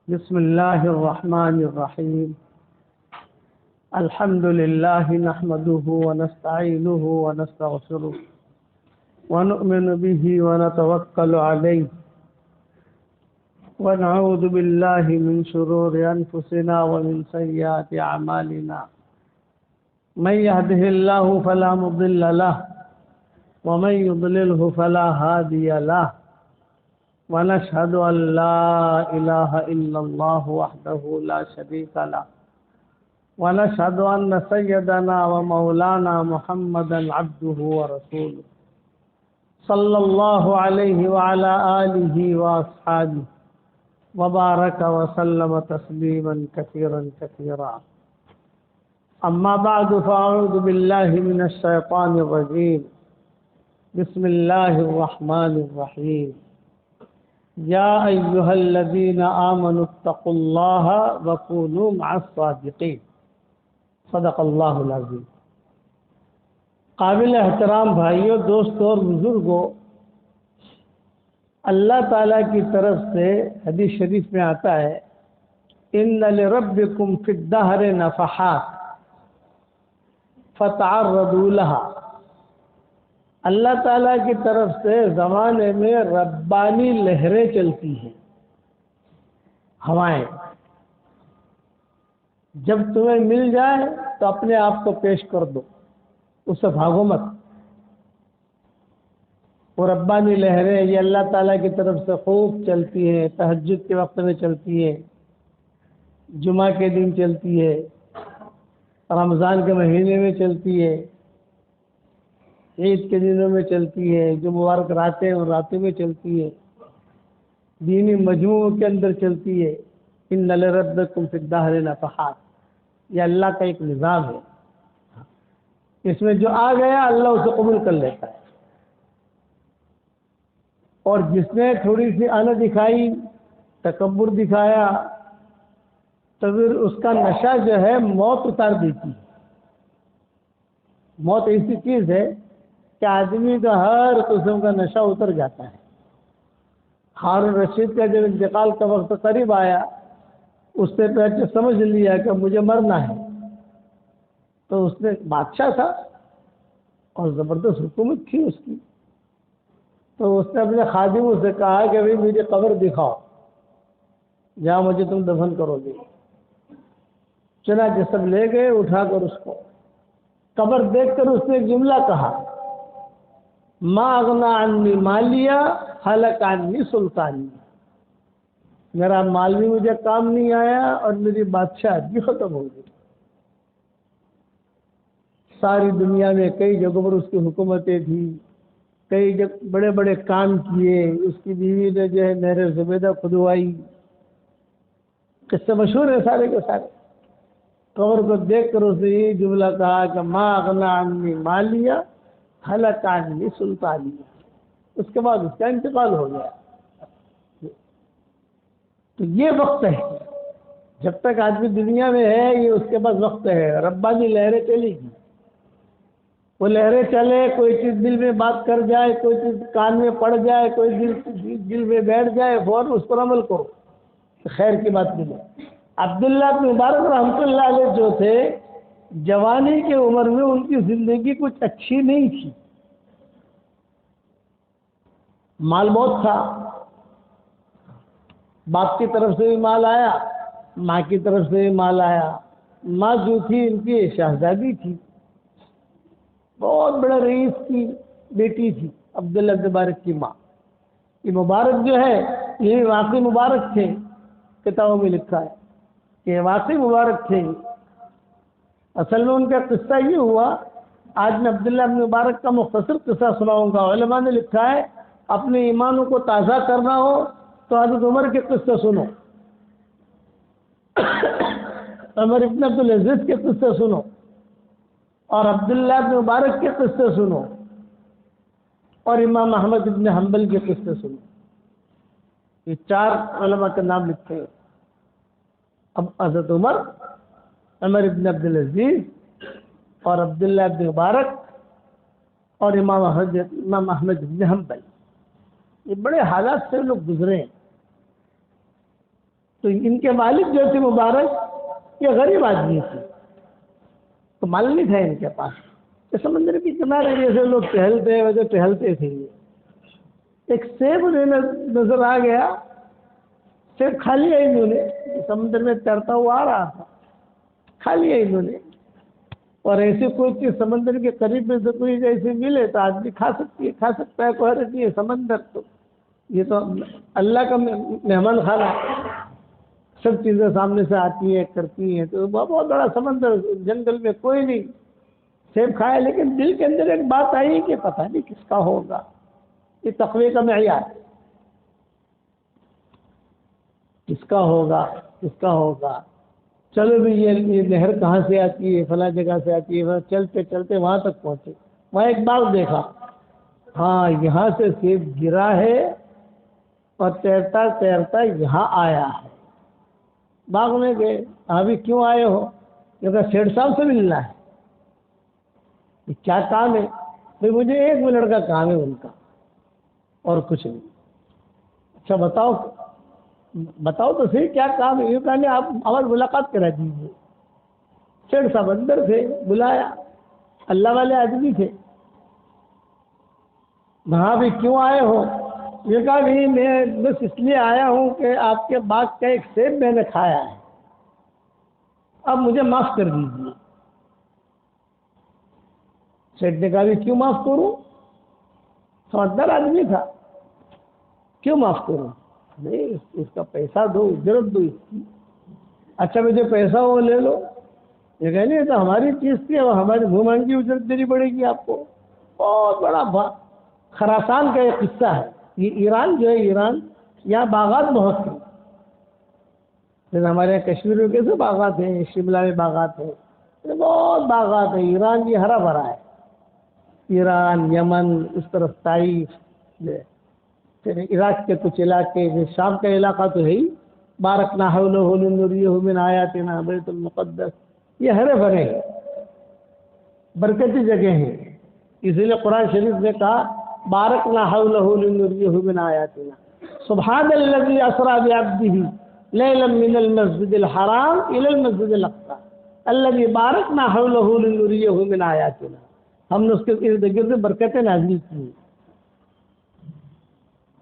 بسم الله الرحمن الرحيم. الحمد لله نحمده ونستعينه ونستغفره ونؤمن به ونتوكل عليه ونعوذ بالله من شرور أنفسنا ومن سيئات أعمالنا. من يهده الله فلا مضل له ومن يضلله فلا هادي له، ونشهد أن لا إله إلا الله وحده لا شريك له، ونشهد أن سيدنا ومولانا محمدا عبده ورسوله صلى الله عليه وعلى آله وأصحابه وبارك وسلم تسليما كثيرا كثيرا. أما بعد فأعوذ بالله من الشيطان الرجيم. بسم الله الرحمن الرحيم. يا أيها الذين آمنوا اتقوا الله وكونوا مع الصادقين. صدق اللہ العظیم. قابل احترام بھائیوں، دوستوں اور بزرگوں، اللہ تعالیٰ کی طرف سے حدیث شریف میں آتا ہے، ان لربکم فی الدہر نفحات فتعرضوا لها. اللہ تعالیٰ کی طرف سے زمانے میں ربانی لہریں چلتی ہیں، ہوائیں. جب تمہیں مل جائے تو اپنے آپ کو پیش کر دو، اس سے بھاگو مت. وہ ربانی لہریں یہ اللہ تعالیٰ کی طرف سے خوب چلتی ہیں، تہجد کے وقت میں چلتی ہے، جمعہ کے دن چلتی ہے، رمضان کے مہینے میں چلتی ہے، عید کے دنوں میں چلتی ہے، جو مبارک راتیں اور راتوں میں چلتی ہے، دینی مجموعوں کے اندر چلتی ہے. ان لربکم فی الدہر نفحات، یہ اللہ کا ایک نظام ہے. اس میں جو آ گیا اللہ اسے قبول کر لیتا ہے، اور جس نے تھوڑی سی آنا دکھائی، تکبر دکھایا، تو پھر اس کا نشہ جو ہے موت اتار دیتی ہے. موت ایسی چیز ہے کہ آدمی کا ہر قسم کا نشہ اتر جاتا ہے. ہارون رشید کا جب انتقال کا وقت قریب آیا، اس نے پہلے سمجھ لیا کہ مجھے مرنا ہے. تو اس نے بادشاہ تھا اور زبردست حکومت تھی اس کی، تو اس نے اپنے خادموں سے کہا کہ بھائی مجھے قبر دکھاؤ جہاں مجھے تم دفن کرو گے. چنانچہ سب لے گئے اٹھا کر اس کو. قبر دیکھ کر اس نے ایک جملہ کہا، ما اغنا عنی مالیہ ہلک عنی سلطانی. میرا مال بھی مجھے کام نہیں آیا اور میری بادشاہ بھی ختم ہو گئی. ساری دنیا میں کئی جگہوں پر اس کی حکومتیں تھیں، کئی بڑے بڑے کام کیے. اس کی بیوی نے جو ہے نہر زبیدہ کھدوائی. قصے مشہور ہے سارے کے سارے. قبر کو دیکھ کر اس نے یہ جملہ کہا کہ ما اغنا عنی مالیہ ہلک عنی سلطانی. اس کے بعد اس کا انتقال ہو گیا. تو یہ وقت ہے، جب تک آدمی دنیا میں ہے یہ اس کے پاس وقت ہے. ربانی لہریں چلے گی، وہ لہریں چلے، کوئی چیز دل میں بات کر جائے، کوئی چیز کان میں پڑ جائے، کوئی دل میں بیٹھ جائے، فوراً اس پر عمل کرو، خیر کی بات ملے. عبداللہ بن مبارک رحمۃ اللہ علیہ جو تھے، جوانی کی عمر میں ان کی زندگی کچھ اچھی نہیں تھی. مال بہت تھا، باپ کی طرف سے بھی مال آیا، ماں کی طرف سے بھی مال آیا. ماں جو تھی ان کی شہزادی تھی، بہت بڑے رئیس کی بیٹی تھی، عبداللہ بن مبارک کی ماں. یہ مبارک جو ہے یہ واقعی مبارک تھے، کتابوں میں لکھا ہے کہ واقعی مبارک تھے. اصل میں ان کا قصہ یہ ہوا. آج میں عبداللہ بن مبارک کا مختصر قصہ سناؤں گا. علماء نے لکھا ہے اپنے ایمانوں کو تازہ کرنا ہو تو حضرت عمر کے قصے سنو، عمر ابن عبدالعزیز کے قصے سنو، اور عبداللہ بن مبارک کے قصے سنو، اور امام احمد ابن حنبل کے قصے سنو. یہ چار علماء کے نام لکھتے ہیں. اب حضرت عمر ابن عبدالعزیز اور عبداللہ بن مبارک اور امام احمد بن حنبل، یہ بڑے حالات سے لوگ گزرے ہیں. تو ان کے والد جو تھے مبارک یہ غریب آدمی تھے، تو مال نہیں تھا ان کے پاس. تو سمندر کے کنارے جیسے لوگ ٹہلتے ویسے ٹہلتے تھے. ایک سیب انہیں نظر آ گیا، سیب کھا لیا انہوں نے، سمندر میں تیرتا ہوا آ رہا تھا، کھا لیا انہوں نے. اور ایسی کوئی چیز سمندر کے قریب میں سے کوئی ایسی ملے تو آدمی کھا سکتا ہے، کوئی حرج نہیں ہے. سمندر تو یہ تو اللہ کا مہمان خانہ ہے، سب چیزیں سامنے سے آتی ہیں کرتی ہیں. تو بہت بڑا سمندر، جنگل میں کوئی نہیں، سیب کھایا. لیکن دل کے اندر ایک بات آئی کہ پتہ نہیں کس کا ہوگا. یہ تقوی کا معیار، کس کا ہوگا. چلو بھی یہ نہر کہاں سے آتی ہے، فلاں جگہ سے آتی ہے. چلتے چلتے وہاں تک پہنچے، وہاں ایک باغ دیکھا. ہاں یہاں سے سیب گرا ہے اور تیرتا تیرتا یہاں آیا ہے. باغ میں گئے، ابھی کیوں آئے ہو؟ کیونکہ سیٹھ صاحب سے ملنا ہے. یہ کیا کام ہے؟ بھائی مجھے 1 منٹ کا کام ہے ان کا، اور کچھ نہیں. اچھا بتاؤ تو صحیح کیا کام ہے. یہ کہنے آپ ہماری ملاقات کرا دیجیے. سیٹھ صاحب اندر تھے، بلایا، اللہ والے آدمی تھے. وہاں بھی کیوں آئے ہو؟ یہ کہا نہیں میں بس اس لیے آیا ہوں کہ آپ کے باغ کا ایک سیب میں نے کھایا ہے، اب مجھے معاف کر دیجیے. سیٹھ نے کہا بھی کیوں معاف کروں؟ سمجھدار آدمی تھا، کیوں معاف کروں؟ نہیں اس کا پیسہ دو، اجرت دو اس کی. اچھا مجھے پیسہ وہ لے لو. یہ کہ نہیں تو ہماری چیز تھی، اور ہماری گھومان کی اجرت دینی پڑے گی آپ کو. بہت بڑا خراسان کا ایک قصہ ہے. یہ ایران جو ہے، ایران یہاں باغات بہت ہیں. جیسے ہمارے یہاں کشمیر میں کیسے باغات ہیں، شملہ میں باغات ہیں، بہت باغات ہیں. ایران یہ ہرا بھرا ہے. ایران، یمن، اس طرف طائف، پھر عراق کے کچھ علاقے، شام کا علاقہ تو ہے ہی. بارکنا حولہ لنریہ من آیاتنا بیت المقدس، یہ ہرے بھرے ہیں، برکتی جگہ ہیں. اسی لیے قرآن شریف نے کہا بارکنا حولہ لنریہ من آیاتنا. سبحان الذی اسری بعبدہ لیلا من المسجد الحرام الی المسجد الاقصی الذی بارکنا حولہ لنریہ من آیاتنا. ہم نے اس کے ارد گرد برکتیں نازل کی.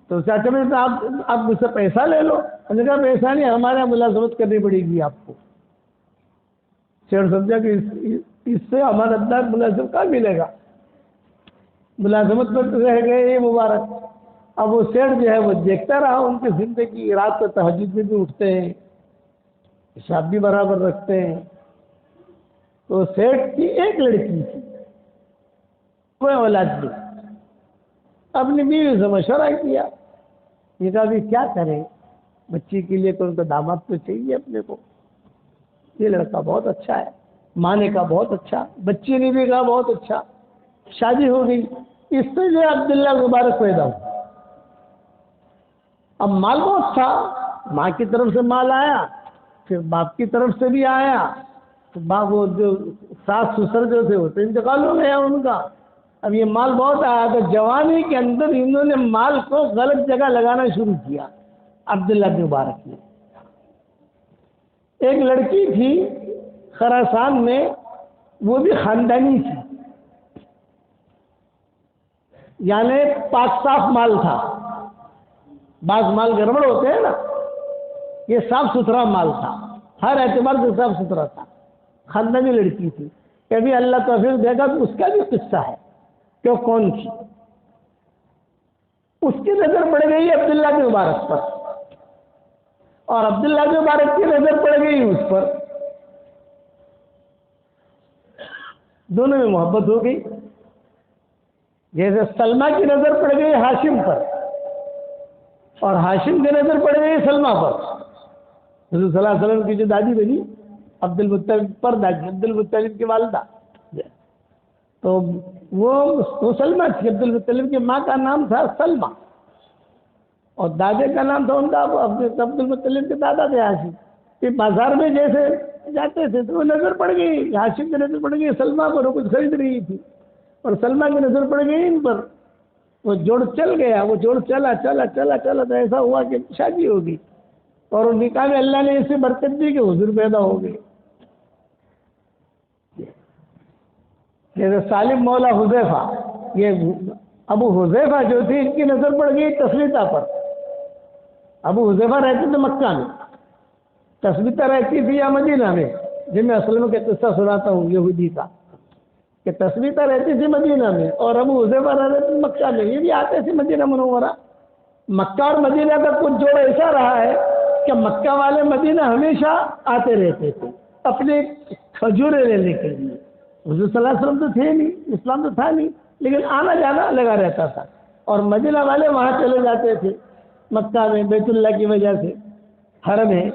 تو چاچا میں تو آپ مجھ سے پیسہ لے لو. ہم نے کہا پیسہ نہیں، ہمارے یہاں ملازمت کرنی پڑے گی آپ کو. سیٹھ سمجھا کہ اس سے ہمارا انداز ملازم کہاں ملے گا. ملازمت پر رہ گئے یہ مبارک. اب وہ سیٹھ جو ہے وہ دیکھتا رہا ان کی زندگی. رات کو تہجد میں بھی اٹھتے ہیں، حساب بھی برابر رکھتے ہیں. تو سیٹھ کی ایک لڑکی تھی، کوئی اولاد نہیں. اپنی بیوی سے مشورہ کیا، یہ کہا بھی کیا کریں، بچی کے لیے تو ان کا داماد تو چاہیے اپنے کو. یہ لڑکا بہت اچھا ہے، ماں نے کہا بہت اچھا، بچی نے بھی کہا بہت اچھا. شادی ہو گئی. اس سے جو عبداللہ مبارک پیدا ہوا. اب مال بہت تھا، ماں کی طرف سے مال آیا، پھر باپ کی طرف سے بھی آیا. تو باپ وہ جو ساس سسر جو تھے وہ تو انتقال ہو گیا ان کا. اب یہ مال بہت آیا تو جوانی کے اندر انہوں نے مال کو غلط جگہ لگانا شروع کیا. عبداللہ مبارک نے ایک لڑکی تھی خراسان میں، وہ بھی خاندانی تھی، یعنی پاک صاف مال تھا. بعض مال گڑبڑ ہوتے ہیں نا، یہ صاف ستھرا مال تھا، ہر اعتبار سے صاف ستھرا تھا. خاندانی لڑکی تھی. کبھی اللہ توفیق دے گا تو اس کا بھی قصہ ہے کہ وہ کون تھی. اس کی نظر پڑ گئی عبداللہ کے مبارک پر، اور عبداللہ کے مبارک کی نظر پڑ گئی اس پر. دونوں میں محبت ہو گئی. جیسے سلمہ کی نظر پڑ گئی ہاشم پر، اور ہاشم کی نظر پڑ گئی سلمہ پر. حضور صلی اللہ علیہ وسلم کی جو دادی بنی عبد المطلب پر دادی، عبد المطلب کی والدہ، تو وہ سلمہ تھی. عبد المطلب کی ماں کا نام تھا سلمہ، اور دادے کا نام تھا ان کا عبد المطلب کے دادا تھے ہاشم. کہ بازار میں جیسے جاتے تھے تو وہ نظر پڑ گئی، ہاشم کی نظر پڑ گئی سلمہ پر، وہ کچھ خرید رہی تھی، اور سلمہ کی نظر پڑ گئی ان پر. وہ جوڑ چل گیا، وہ جوڑ چلا چلا چلا چلا تو ایسا ہوا کہ شادی ہو گئی. اور ان نکاح میں اللہ نے اسے برکت دی کہ حضور پیدا ہو گئے. جیسے سالم مولا حذیفہ، یہ ابو حذیفہ جو تھی ان کی نظر پڑ گئی تثبیتہ پر. ابو حذیفہ رہتے تھے مکہ میں، تثبیتہ رہتی تھی یا مدینہ میں، جن میں اصل میں کہ قصہ سناتا ہوں یہودی کا، کہ تثبیتہ رہتی تھی مدینہ میں اور ابو حذیفہ رہتے تھے مکہ میں. یہ بھی آتے تھے مدینہ منورہ. مکہ اور مدینہ کا کچھ جوڑ ایسا رہا ہے کہ مکہ والے مدینہ ہمیشہ آتے رہتے تھے اپنے کھجورے لینے کے لیے. حضور صلی اللہ علیہ وسلم تو تھے نہیں، اسلام تو تھا نہیں، لیکن آنا جانا لگا رہتا تھا. اور مدینہ والے وہاں چلے جاتے تھے مکہ میں بیت اللہ کی وجہ سے، حرم ہے،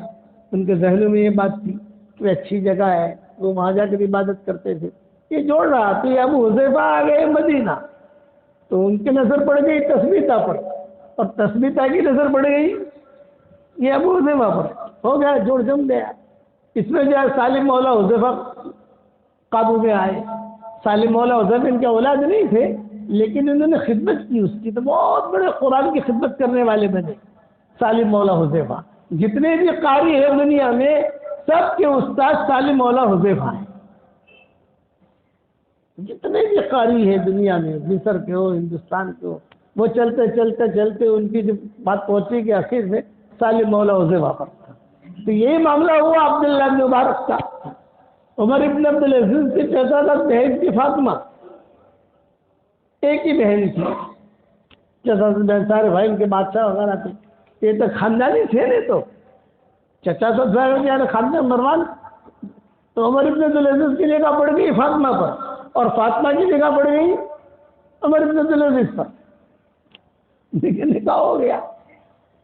ان کے ذہنوں میں یہ بات تھی کہ اچھی جگہ ہے، وہ وہاں جا کر عبادت کرتے تھے. یہ جوڑ رہا تو یہ ابو حذیفہ آ گئے مدینہ تو ان کی نظر پڑ گئی تثبیتہ پر، اور تثبیتہ کی نظر پڑ گئی یہ ابو حذیفہ پر. ہو گیا، جوڑ جم گیا. اس میں جو ہے سالم مولا حذیفہ قابو میں آئے. سالم مولا حذیفہ ان کے اولاد نہیں تھے لیکن انہوں نے خدمت کی اس کی، تو بہت بڑے قرآن کی خدمت کرنے والے بنے سالم مولا حذیفہ. جتنے بھی قاری ہیں دنیا میں سب کے استاد سالم مولا حذیفہ ہیں. جتنے بھی قاری ہیں دنیا میں، مصر کے ہو، ہندوستان کے ہو، وہ چلتے چلتے چلتے ان کی جو بات پہنچی کہ آخر میں سالم مولا حذیفہ پر تھا. تو یہی معاملہ ہوا عبداللہ بن مبارک کا. عمر ابن عبدالعزیز کی چچا بہن تھی فاطمہ، ایک ہی بہن تھی. چچا بہن سارے بھائی ان کے بادشاہ وغیرہ تھے. یہ تو خاندانی تھے نہیں، تو چچا تو خاندان مروان. تو عمر ابن عبدالعزیز کی نگاہ پڑ گئی فاطمہ پر اور فاطمہ کی نگاہ پڑ گئی عمر ابن عبدالعزیز پر. لیکن نکاح ہو گیا،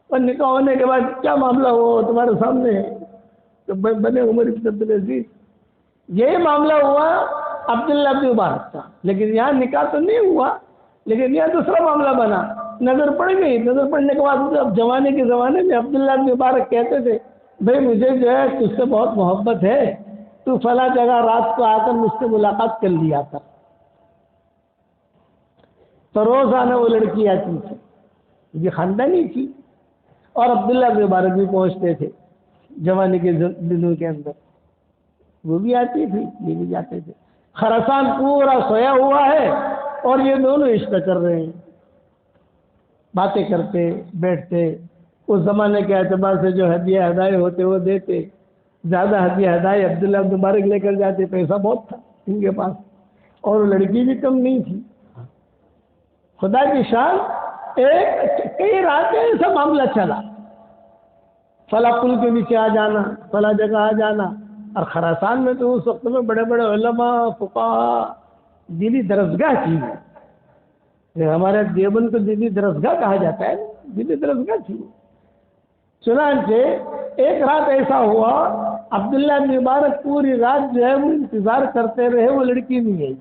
اور نکاح ہونے کے بعد کیا معاملہ ہوا تمہارے سامنے ہے، تو بنے عمر ابن عبدالعزیز. یہی معاملہ ہوا عبداللہ بن مبارک کا. لیکن یہاں نکاح تو نہیں ہوا، لیکن یہاں دوسرا معاملہ بنا. نظر پڑ گئی، نظر پڑنے کے بعد اب جوانے کے زمانے میں عبداللہ بن مبارک کہتے تھے بھائی مجھے جو ہے تجھ سے بہت محبت ہے، تو فلاں جگہ رات کو آ کر مجھ سے ملاقات کر لیا کر. تو روزانہ وہ لڑکی آتی تھی، یہ خاندانی تھی. اور عبداللہ بن مبارک بھی پہنچتے تھے جوانی کے دنوں کے اندر، وہ بھی آتی تھی، یہ بھی جاتے تھے. خراسان پورا سویا ہوا ہے اور یہ دونوں عشق کر رہے ہیں، باتیں کرتے بیٹھتے. اس زمانے کے اعتبار سے جو ہدیہ ہدایے ہوتے وہ دیتے. زیادہ ہدیہ ہدایے عبداللہ بن مبارک لے کر جاتے، پیسہ بہت تھا ان کے پاس، اور وہ لڑکی بھی کم نہیں تھی. خدا کی شان، کئی راتیں ایسا معاملہ چلا، فلاں پل کے نیچے آ جانا، فلاں جگہ آ جانا. اور خراسان میں تو اس وقت میں بڑے بڑے علماء فقہاء دینی درسگاہ تھی. ہمارے دیوبند کو دینی درسگاہ کہا جاتا ہے، دینی درسگاہ تھی. چنانچہ ایک رات ایسا ہوا عبداللہ بن مبارک پوری رات جو ہے وہ انتظار کرتے رہے، وہ لڑکی نہیں گئی.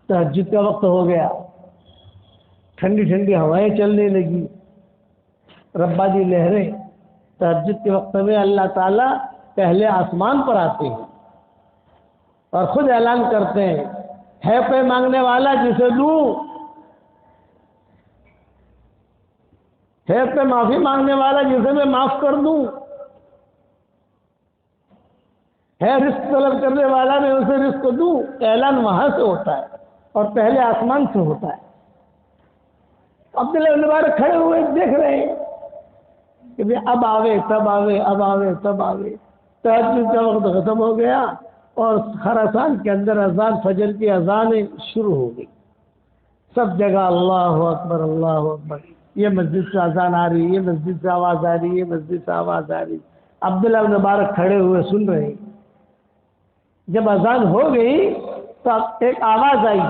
تہجد کا وقت ہو گیا، ٹھنڈی ٹھنڈی ہوائیں چلنے لگی، ربانی لہریں. تہجد کے وقت میں اللہ تعالیٰ پہلے آسمان پر آتے ہیں اور خود اعلان کرتے ہیں ہے پہ مانگنے والا جسے دوں، ہے پہ معافی مانگنے والا جسے میں معاف کر دوں، ہے رزق طلب کرنے والا میں اسے رزق دوں. اعلان وہاں سے ہوتا ہے اور پہلے آسمان سے ہوتا ہے. عبداللہ بن مبارک کھڑے ہوئے دیکھ رہے ہیں کہ اب آوے تب آوے، اب آوے تب آوے. تہجد کا وقت ختم ہو گیا اور خراسان کے اندر اذان، فجر کی اذانیں شروع ہو گئی. سب جگہ اللہ اکبر اللہ اکبر. یہ مسجد سے اذان آ رہی، یہ مسجد سے آواز آ رہی، یہ مسجد سے آواز آ رہی. عبداللہ بن مبارک کھڑے ہوئے سن رہے. جب اذان ہو گئی تو ایک آواز آئی،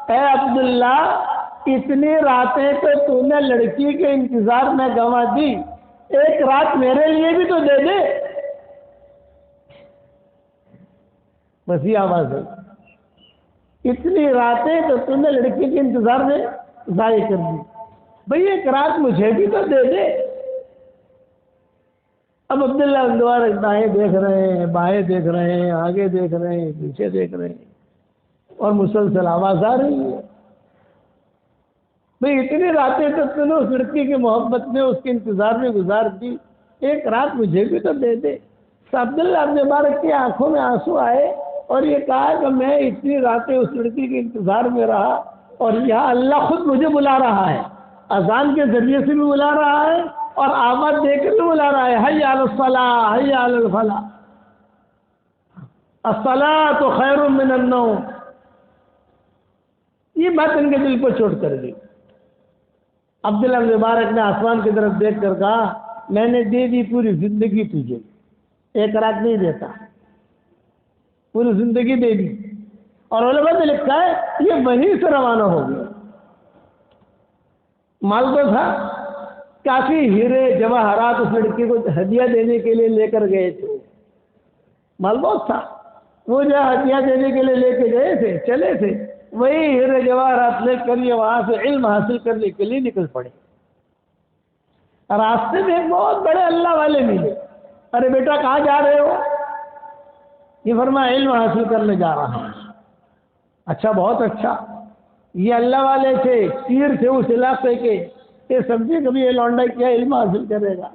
اے عبداللہ اتنی راتیں تو نے لڑکی کے انتظار میں گنوا دی، ایک رات میرے لیے بھی تو دے دے. بس یہ آواز ہے، اتنی راتیں تو نے لڑکی کے انتظار میں ضائع کر دی، بھئی ایک رات مجھے بھی تو دے دے. اب عبداللہ بن مبارک دائیں دیکھ رہے ہیں، بائیں دیکھ رہے ہیں، آگے دیکھ رہے ہیں، پیچھے دیکھ رہے ہیں، اور مسلسل آواز آ رہی ہے. بھئی اتنی راتیں تو تم نے اس لڑکی کی محبت میں اس کے انتظار میں گزار دی، ایک رات مجھے بھی تو دے دے۔ عبداللہ ابن مبارک کی آنکھوں میں آنسو آئے اور یہ کہا کہ میں اتنی راتیں اس لڑکی کے انتظار میں رہا اور یہاں اللہ خود مجھے بلا رہا ہے، اذان کے ذریعے سے بھی بلا رہا ہے اور آواز دے کر بھی بلا رہا ہے، حی علی الصلاۃ حی علی الفلاح، الصلاۃ خیر من النوم۔ یہ بات ان کے دل کو چوٹ کر گئی۔ عبداللہ بن مبارک نے آسمان کی طرف دیکھ کر کہا میں نے دے دی پوری زندگی تجھے، ایک رات نہیں دیتا، پوری زندگی دے دی۔ اور علماء نے لکھا ہے یہ وہیں سے روانہ ہو گیا۔ مال تو تھا، کافی ہیرے جواہرات اس لڑکی کو ہدیہ دینے کے لیے لے کر گئے تھے، مال بہت تھا، وہ جو ہدیہ دینے کے لیے لے کے گئے تھے چلے تھے، وہی ہیرے جواہرات لے کر یہ وہاں سے علم حاصل کرنے کے لیے نکل پڑے۔ راستے میں بہت بڑے اللہ والے ملے، ارے بیٹا کہاں جا رہے ہو؟ یہ فرمایا علم حاصل کرنے جا رہا ہوں۔ اچھا بہت اچھا، یہ اللہ والے تھے، پیر تھے اس علاقے کے، یہ سمجھے کبھی یہ لونڈا کیا علم حاصل کرے گا،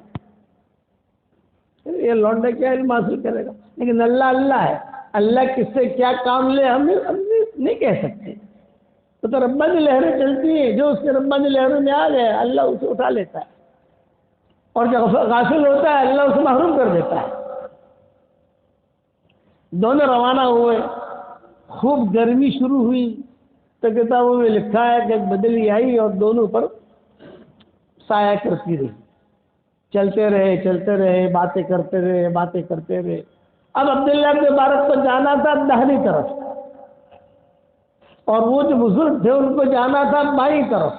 یہ لونڈا کیا علم حاصل کرے گا، لیکن اللہ اللہ ہے، اللہ کس سے کیا کام لے ہم نہیں کہہ سکتے۔ تو ربانی لہریں چلتی ہیں، جو اس کے ربانی لہروں میں آ گئے اللہ اسے اٹھا لیتا ہے، اور جو غافل ہوتا ہے اللہ اسے محروم کر دیتا ہے۔ دونوں روانہ ہوئے، خوب گرمی شروع ہوئی تو کتابوں میں لکھا ہے کہ ایک بدلی آئی اور دونوں پر سایہ کرتی رہی، چلتے رہے، باتیں کرتے رہے۔ اب عبداللہ بن مبارک کو جانا تھا داہنی طرف اور وہ جو بزرگ تھے ان کو جانا تھا بائیں طرف۔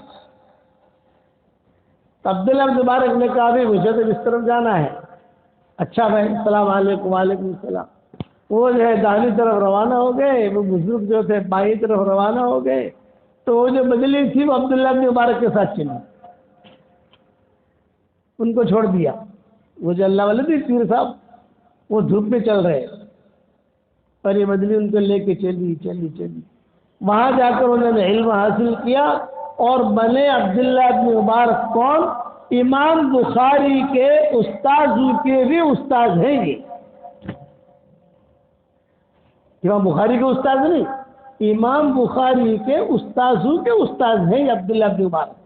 تو عبداللہ بن مبارک نے کہا بھی مجھے تو اس طرف جانا ہے۔ اچھا بھائی، السلام علیکم۔ وعلیکم السلام۔ وہ جو ہے داہنی طرف روانہ ہو گئے، وہ بزرگ جو تھے بائیں طرف روانہ ہو گئے، تو وہ جو بدلی تھی وہ عبداللہ بن مبارک کے ساتھ چلی، ان کو چھوڑ دیا۔ وہ جو اللہ والے تھے پیر صاحب، وہ دھوپ میں چل رہے اور یہ بدلی ان کو لے کے چلی۔ وہاں جا کر انہوں نے علم حاصل کیا اور بنے عبداللہ بن مبارک کون؟ امام بخاری کے استاذ کے بھی استاذ ہیں یہ۔ امام بخاری کے استاذ نہیں، امام بخاری کے استاذوں کے استاذ ہیں عبداللہ بن مبارک،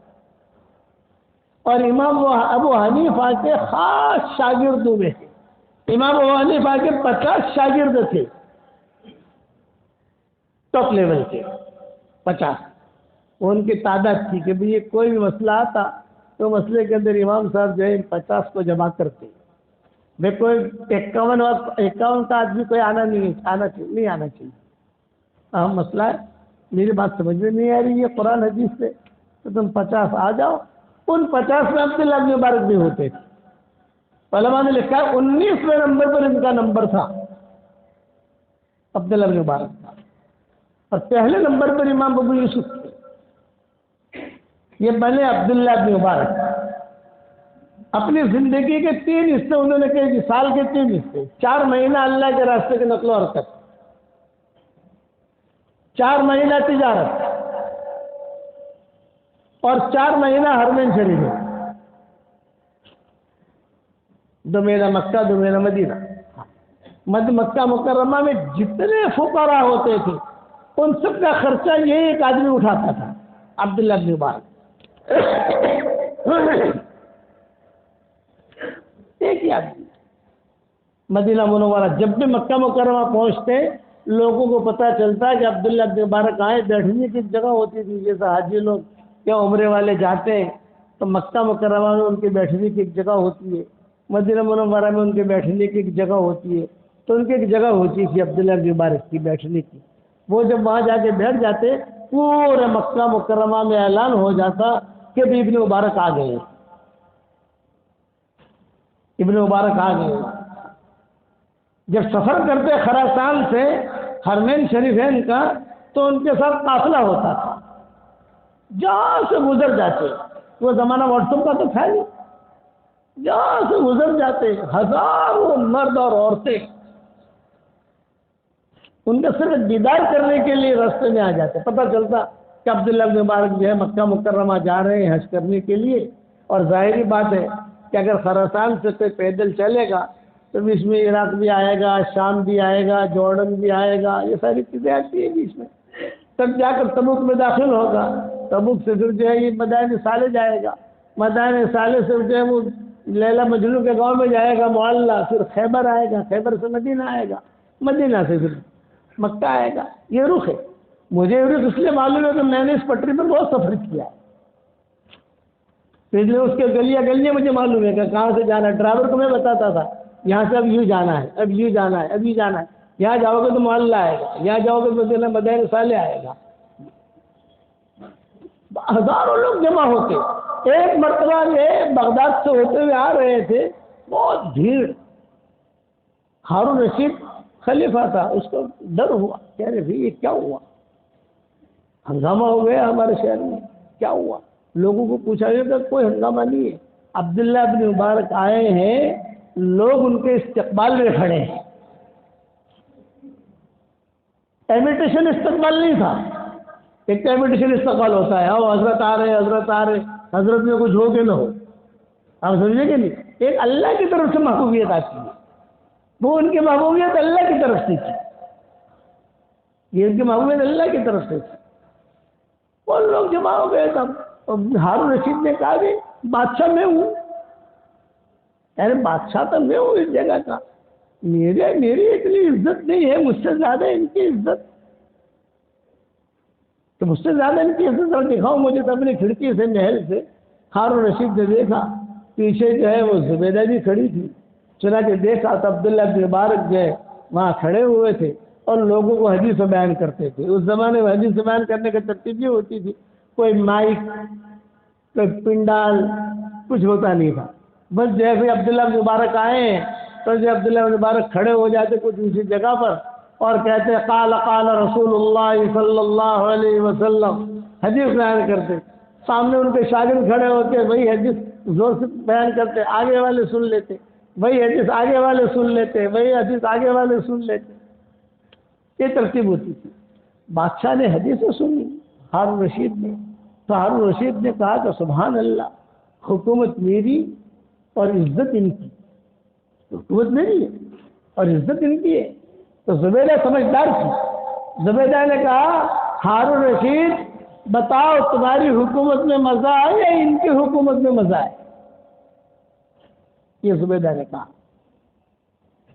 اور امام ابو حنیفہ کے خاص شاگردوں میں ہیں۔ امام ابو حنیفہ کے 50 شاگرد تھے، ٹاپ لیول کے 50، ان کی تعداد تھی کہ یہ کوئی بھی مسئلہ آتا تو مسئلے کے اندر امام صاحب جو ہے 50 کو جمع کرتے۔ میں کوئی 51 کا آدمی کوئی آنا چاہیے۔ اہم مسئلہ ہے، میری بات سمجھ میں نہیں آ رہی ہے قرآن حدیث سے، تو تم 50 آ جاؤ۔ ان 50 میں عبداللہ بن مبارک بھی ہوتے تھے۔ علماء نے لکھا ہے 19ویں نمبر پر ان کا نمبر تھا عبداللہ بن مبارک کا، اور پہلے نمبر پر امام ابو یوسف تھے۔ یہ بنے عبداللہ بن مبارک اپنی زندگی کے 3 حصے انہوں نے کہے، سال کے 3 حصے، 4 مہینہ اللہ کے راستے کے نقل و حرکت، 4 مہینہ تجارت، اور 4 مہینہ حرمین شریف میں، 2 مہینہ مکہ، 2 مہینہ مدینہ۔ مکہ مکرمہ میں جتنے فقراء ہوتے تھے ان سب کا خرچہ یہ ایک آدمی اٹھاتا تھا، عبداللہ بن مبارک۔ ایک ہی آدمی۔ مدینہ منورہ جب بھی مکہ مکرمہ پہنچتے لوگوں کو پتہ چلتا کہ عبداللہ بن مبارک آئے، بیٹھنے کی جگہ ہوتی تھی، جیسے حاجی لوگ یا عمرے والے جاتے ہیں تو مکہ مکرمہ میں ان کے بیٹھنے کی ایک جگہ ہوتی ہے، مدینہ منورہ میں ان کے بیٹھنے کی ایک جگہ ہوتی ہے، تو ان کی ایک جگہ ہوتی تھی عبداللہ بن مبارک کی بیٹھنے کی۔ وہ جب وہاں جا کے بیٹھ جاتے پورے مکہ مکرمہ میں اعلان ہو جاتا کہ ابن مبارک آ گئے، ابن مبارک آ گئے۔ جب سفر کرتے خراسان سے حرمین شریفین کا تو ان کے ساتھ قافلہ ہوتا تھا، جہاں سے گزر جاتے، وہ زمانہ واٹس ایپ کا تو تھا نہیں، جہاں سے گزر جاتے ہزاروں مرد اور عورتیں ان کا صرف دیدار کرنے کے لیے راستے میں آ جاتے۔ پتہ چلتا کہ عبداللہ بن مبارک جو ہے مکہ مکرمہ جا رہے ہیں حج کرنے کے لیے، اور ظاہری بات ہے کہ اگر خراسان سے کوئی پیدل چلے گا تو بیچ میں عراق بھی آئے گا، شام بھی آئے گا، جارڈن بھی آئے گا، یہ ساری چیزیں آتی ہیں بیچ میں، تب جا کر تبوک میں داخل ہوگا۔ تبوک سے پھر جو ہے یہ مدائن صالح جائے گا، مدائن صالح سے جو ہے وہ لیلا مجنون کے گاؤں میں جائے گا معلّہ، پھر خیبر آئے گا، خیبر سے مدینہ آئے گا، مدینہ سے پھر مکہ آئے گا۔ یہ رخ ہے۔ مجھے یہ رخ اس لیے معلوم ہے کہ میں نے اس پٹری پر بہت سفر کیا ہے، اس لیے اس کے گلیاں گلیاں مجھے معلوم ہے کہ کہاں سے جانا ہے۔ ڈرائیور کو میں بتاتا تھا یہاں سے اب یوں جانا ہے، اب یوں جانا ہے، اب یوں جانا ہے، یہاں جاؤ گے تو معلّہ آئے گا، یہاں جاؤ گے تو مدائن صالح آئے گا۔ ہزاروں لوگ جمع ہوتے، ایک مرتبہ یہ بغداد سے ہوتے ہوئے آ رہے تھے، بہت بھیڑ۔ ہارون رشید خلیفہ تھا، اس کو ڈر ہوا، کہہ رہے بھائی یہ کیا ہوا، ہنگامہ ہو گیا ہمارے شہر میں، کیا ہوا؟ لوگوں کو پوچھا گیا کہ کوئی ہنگامہ نہیں ہے، عبداللہ بن مبارک آئے ہیں، لوگ ان کے استقبال میں کھڑے ہیں۔ انویٹیشن استقبال نہیں تھا، ایک انویٹیشن استقبال ہوتا ہے، آؤ حضرت آ رہے، حضرت آ رہے، حضرت میں کچھ ہو کہ نہ ہو، آپ سمجھے کہ نہیں؟ ایک اللہ کی طرف سے محبوبیت آتی ہے، وہ ان کی محبوبیت اللہ کی طرف سے تھی، یہ ان کی محبوبیت اللہ کی طرف سے تھی۔ اور لوگ جمع ہو گئے تب ہارون رشید نے کہا کہ بادشاہ میں ہوں، ارے بادشاہ تو میں ہوں اس جگہ کا، میری اتنی عزت نہیں ہے، مجھ سے زیادہ ان کی عزت، تو مجھ سے زیادہ ان کی عزت اور دکھاؤ مجھے۔ تو اپنی کھڑکی سے محل سے ہارون رشید نے دیکھا پیچھے جو ہے وہ زبیدہ بھی کھڑی تھی، چنانچہ دیکھا تو عبداللہ بن مبارک جو ہے وہاں کھڑے ہوئے تھے اور لوگوں کو حدیث بیان کرتے تھے۔ اس زمانے میں حدیث بیان کرنے کی ترتیب یہ ہوتی تھی، کوئی مائک، کوئی پنڈال، کچھ ہوتا نہیں تھا، بس جیسے عبداللہ بن مبارک آئے ہیں تو جو عبداللہ بن مبارک کھڑے ہو جاتے کوئی دوسری جگہ پر اور کہتے قال قال رسول اللہ صلی اللہ علیہ وسلم، حدیث بیان کرتے، سامنے ان کے شاگرد کھڑے ہوتے، وہی حدیث زور سے بیان کرتے، آگے والے سن لیتے، وہی حدیث آگے والے سن لیتے، وہی حدیث آگے والے سن لیتے، یہ ترتیب ہوتی تھی۔ بادشاہ نے حدیثیں سنی ہارون رشید نے، تو ہارون رشید نے کہا کہ سبحان اللہ، حکومت میری اور عزت ان کی، حکومت میری ہے اور عزت ان کی ہے۔ تو زبیدہ سمجھدار تھی، زبیدہ نے کہا ہارون رشید بتاؤ تمہاری حکومت میں مزہ آئے یا ان کی حکومت میں مزہ آئے؟ یہ زبیدہ نے کہا۔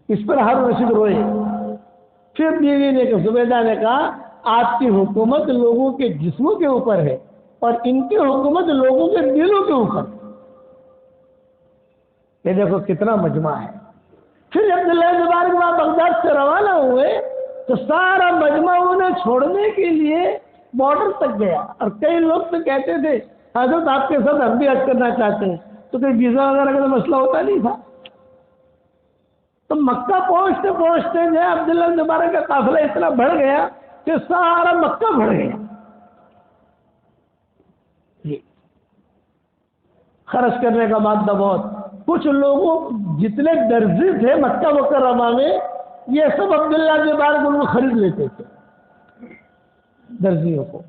اس پر ہارون رشید روئے۔ پھر بیوی نے زبیدہ نے کہا آپ کی حکومت لوگوں کے جسموں کے اوپر ہے اور ان کی حکومت لوگوں کے دلوں کے اوپر۔ یہ دیکھو کتنا مجمع ہے۔ پھر عبداللہ بن مبارک وہاں بغداد سے روانہ ہوئے تو سارا مجمع انہیں چھوڑنے کے لیے بارڈر تک گیا، اور کئی لوگ تو کہتے تھے حضرت آپ کے ساتھ ہم بھی حج کرنا چاہتے ہیں، تو کوئی ویزا وغیرہ کا مسئلہ ہوتا نہیں تھا۔ تو مکہ پہنچتے پہنچتے جو ہے عبداللہ بن مبارک کا قافلہ اتنا بڑھ گیا کہ سارا مکہ بڑھ گیا۔ جی خرچ کرنے کا مادہ بہت، کچھ لوگوں جتنے درزی تھے مکہ مکرمہ میں یہ سب عبداللہ بن مبارک ان کو خرید لیتے تھے درزیوں کو،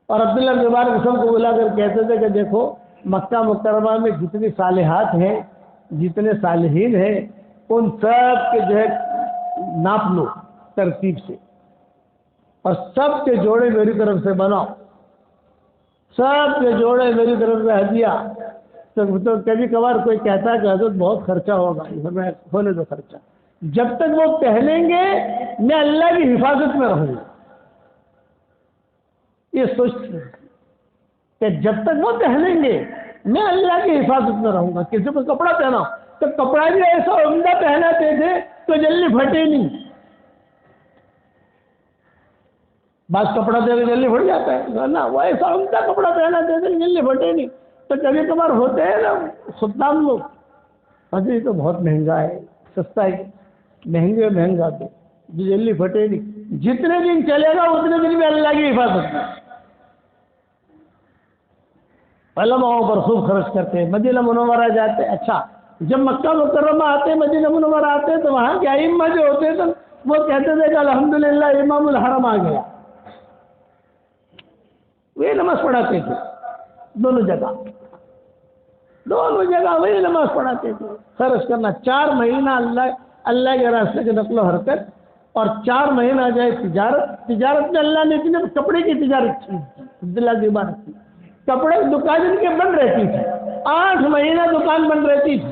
اور عبداللہ بن مبارک سب کو بلا کر کہتے تھے کہ دیکھو مکہ مکرمہ میں جتنی صالحات ہیں، جتنے صالحین ہیں، ان سب کے جو ہے ناپ لو ترتیب سے، اور سب کے جوڑے میری طرف سے بناؤ، سب کے جوڑے میری طرف سے ہدیہ۔ تو کبھی کبھار کوئی کہتا ہے کہ حضرت بہت خرچہ ہوگا، میں ہونے دو خرچہ، جب تک وہ پہنیں گے میں اللہ کی حفاظت میں رہوں گا۔ یہ سوچتے کہ جب تک وہ پہنیں گے میں اللہ کی حفاظت میں رہوں گا۔ کسی کو کپڑا پہنا تو کپڑا بھی ایسا عمدہ پہناتے تھے تو جلدی پھٹے نہیں، بعض کپڑا دے کے جلدی پھٹ جاتا ہے نا، وہ ایسا عمدہ کپڑا پہناتے تھے جلدی پھٹے نہیں۔ تو کبھی کبھار ہوتے ہیں نا خدام لوگ، حضرت تو بہت مہنگا ہے، سستا ہے، مہنگے مہنگا دو جو جلدی پھٹے نہیں، جتنے دن چلے گا اتنے دن میں اللہ کی حفاظت میں۔ علماؤں پر خوب خرچ کرتے ہیں، مدینہ منورہ جاتے ہیں۔ اچھا جب مکہ مکرمہ آتے ہیں، مدینہ منورہ آتے ہیں تو وہاں کے ائمہ جو ہوتے ہیں وہ کہتے تھے کہ الحمدللہ امام الحرم آ گیا، وہی نماز پڑھاتے تھے، دونوں جگہ وہی نماز پڑھاتے تھے۔ خرچ کرنا 4 مہینہ اللہ کے راستے کے نقل و حرکت، اور 4 مہینہ جائے تجارت میں اللہ نے اتنے کپڑے کی تجارت کی، عبداللہ کی بات کی، کپڑے کی دکان ان کے بند رہتی تھی، 8 مہینہ دکان بند رہتی تھی،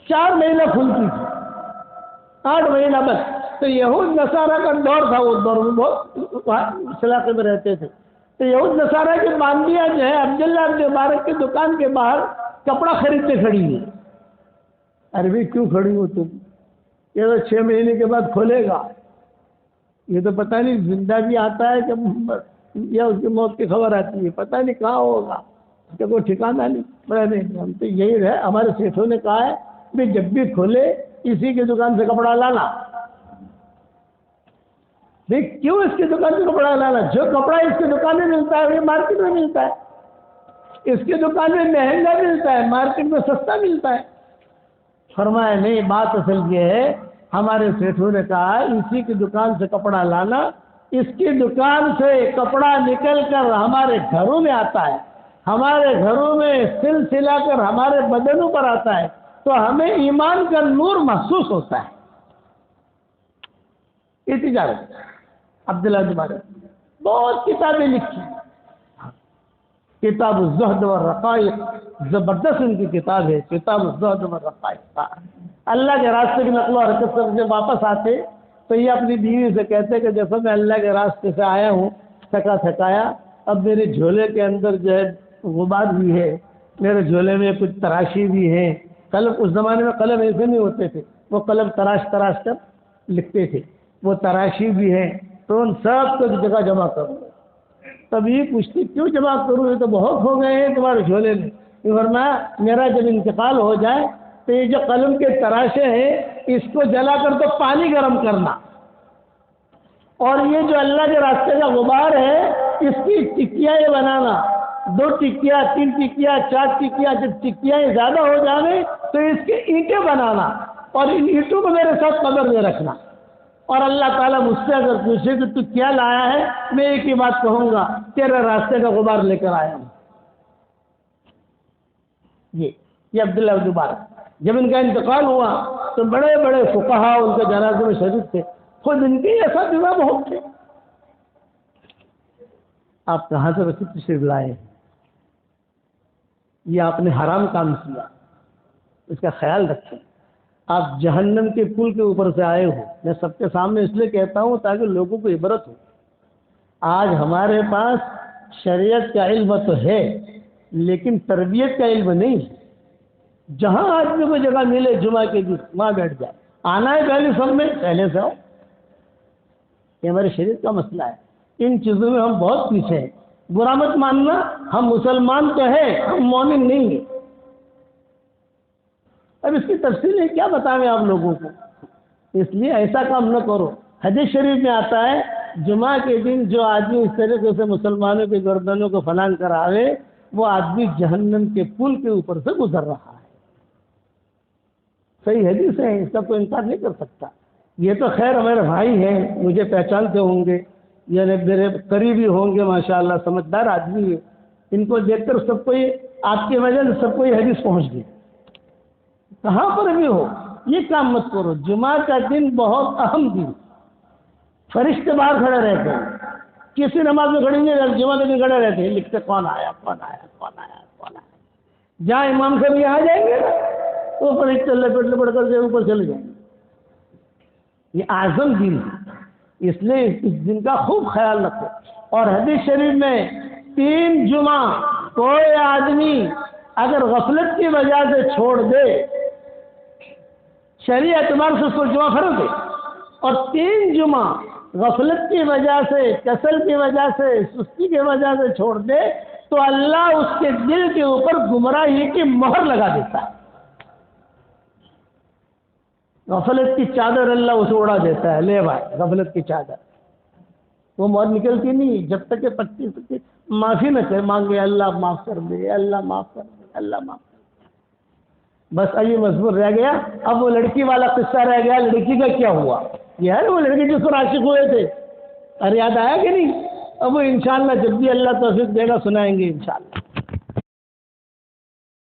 4 مہینہ کھلتی تھی، 8 مہینہ بس۔ تو یہود نصارہ کا دور تھا، وہ دور میں بہت اس علاقے میں رہتے تھے، تو یہود نصارہ کی باندیاں جو ہے عبداللہ ابن مبارک کی دکان کے باہر کپڑا خریدتے کھڑی ہے۔ عربی کیوں کھڑی ہو تم؟ یہ تو 6 مہینے کے بعد کھولے گا، یہ تو پتہ نہیں زندہ بھی آتا ہے کہ یا اس کی موت کی خبر آتی ہے، پتہ نہیں کہاں ہوگا، اس کا کوئی ٹھکانا نہیں۔ ہم تو یہی رہے، ہمارے سیٹھوں نے کہا ہے کہ جب بھی کھولے اسی کی دکان سے کپڑا لانا۔ دیکھ کیوں اس کی دکان سے کپڑا لانا؟ جو کپڑا اس کی دکان میں ملتا ہے وہ مارکیٹ میں ملتا ہے، اس کی دکان میں مہنگا ملتا ہے، مارکیٹ میں سستا ملتا ہے۔ فرمایا نہیں، بات اصل یہ ہے، ہمارے سیٹھوں نے کہا اسی کی دکان سے کپڑا لانا، اس کی دکان سے کپڑا نکل کر ہمارے گھروں میں آتا ہے، ہمارے گھروں میں سل سلا کر ہمارے بدنوں پر آتا ہے، تو ہمیں ایمان کا نور محسوس ہوتا ہے۔ یہ تجارت عبداللہ کے بارے میں بہت کتابیں لکھی، کتاب الزہد والرقائق زبردست ان کی کتاب ہے، کتاب الزہد والرقائق۔ اللہ کے راستے کی نقل و حرکت سے جب واپس آتے تو یہ اپنی بیوی سے کہتے کہ جیسا میں اللہ کے راستے سے آیا ہوں تھکا تھکایا، اب میرے جھولے کے اندر جو ہے غبار بھی ہے، میرے جھولے میں کچھ تراشی بھی ہے۔ قلم اس زمانے میں قلم ایسے نہیں ہوتے تھے، وہ قلم تراش کر لکھتے تھے، وہ تراشی بھی ہے، تو ان سب کو جگہ جمع کروں۔ تب یہ پوچھتی کیوں جمع کروں، یہ تو بہت ہو گئے ہیں تمہارے جھولے میں۔ فرمایا میرا جب انتقال ہو جائے تو یہ جو قلم کے تراشے ہیں اس کو جلا کر تو پانی گرم کرنا، اور یہ جو اللہ کے راستے کا غبار ہے اس کی ٹکیاں بنانا، 2 ٹکیاں 3 ٹکیاں 4 ٹکیاں، جب ٹکیاں زیادہ ہو جانے تو اس کے اینٹیں بنانا، اور ان اینٹوں کو میرے ساتھ قبر میں رکھنا۔ اور اللہ تعالیٰ مجھ سے اگر پوچھے کہ تو کیا لایا ہے، میں ایک ہی بات کہوں گا، تیرے راستے کا غبار لے کر آیا ہوں۔ یہ عبداللہ بن مبارک جب ان کا انتقال ہوا تو بڑے بڑے فقہا ان کے جنازے میں شریک تھے، خود ان کے اساتذہ بہت تھے۔ آپ کہاں سے رسید تشریف لائے ہیں؟ یہ آپ نے حرام کام کیا، اس کا خیال رکھیں۔ آپ جہنم کے پل کے اوپر سے آئے ہو، میں سب کے سامنے اس لیے کہتا ہوں تاکہ لوگوں کو عبرت ہو۔ آج ہمارے پاس شریعت کا علم تو ہے لیکن تربیت کا علم نہیں ہے۔ جہاں آدمی کو جگہ ملے جمعہ کے دن وہاں بیٹھ جائے، آنا ہے پہلے سب میں پہلے سے آؤ، یہ ہمارے شریعت کا مسئلہ ہے۔ ان چیزوں میں ہم بہت پیچھے ہیں۔ برا مت ماننا، ہم مسلمان تو ہیں، ہم مومن نہیں ہیں۔ اب اس کی تفصیل ہے کیا بتائیں آپ لوگوں کو، اس لیے ایسا کام نہ کرو۔ حدیث شریف میں آتا ہے جمعہ کے دن جو آدمی اس طریقے سے مسلمانوں کے گردنوں کو فلان کر آوے وہ آدمی جہنم کے پل کے اوپر سے گزر رہا ہے۔ صحیح حدیث ہے، اس کا کوئی انکار نہیں کر سکتا۔ یہ تو خیر ہمارے بھائی ہیں، مجھے پہچانتے ہوں گے، یعنی میرے قریبی ہوں گے، ماشاءاللہ سمجھدار آدمی ہے، ان کو دیکھ کر سب کو آپ کی وجہ سے سب کو یہ حدیث پہنچ گئی۔ کہاں پر بھی ہو یہ کام مت کرو۔ جمعہ کا دن بہت اہم دن، فرشتے باہر کھڑے رہتے ہیں، کسی نماز میں کھڑے نہیں رہتے، جمعہ کے دن کھڑے رہتے ہیں، لکھتے کون آیا کون آیا کون آیا کون آیا۔ جہاں امام صاحب یہاں جائیں گے وہ فرشتے لپٹ لپٹ کر کے اوپر چلے جائیں گے۔ یہ اعظم دن ہے، اس لیے اس دن کا خوب خیال رکھو۔ اور حدیث شریف میں 3 جمعہ کوئی آدمی اگر غفلت کی وجہ سے چھوڑ دے، شرعی اعتبار سے اس کو جمعہ فرض ہے، اور 3 جمعہ غفلت کی وجہ سے، کسل کی وجہ سے، سستی کی وجہ سے چھوڑ دے تو اللہ اس کے دل کے اوپر گمراہی کی مہر لگا دیتا ہے۔ غفلت کی چادر اللہ اسے اڑا دیتا ہے، لے بھائی غفلت کی چادر، وہ مہر نکلتی نہیں جب تک کہ 25 معافی نہ کرے، مانگے اللہ معاف کر دے، اللہ معاف کر دے، اللہ معاف کر دے۔ بس ابھی مضبوط رہ گیا۔ اب وہ لڑکی والا قصہ رہ گیا، لڑکی کا کیا ہوا؟ یہ ہے وہ لڑکی جس پر عاشق ہوئے تھے، ارے یاد آیا کہ نہیں؟ اب وہ انشاءاللہ جب بھی اللہ توفیق دے گا سنائیں گے انشاءاللہ.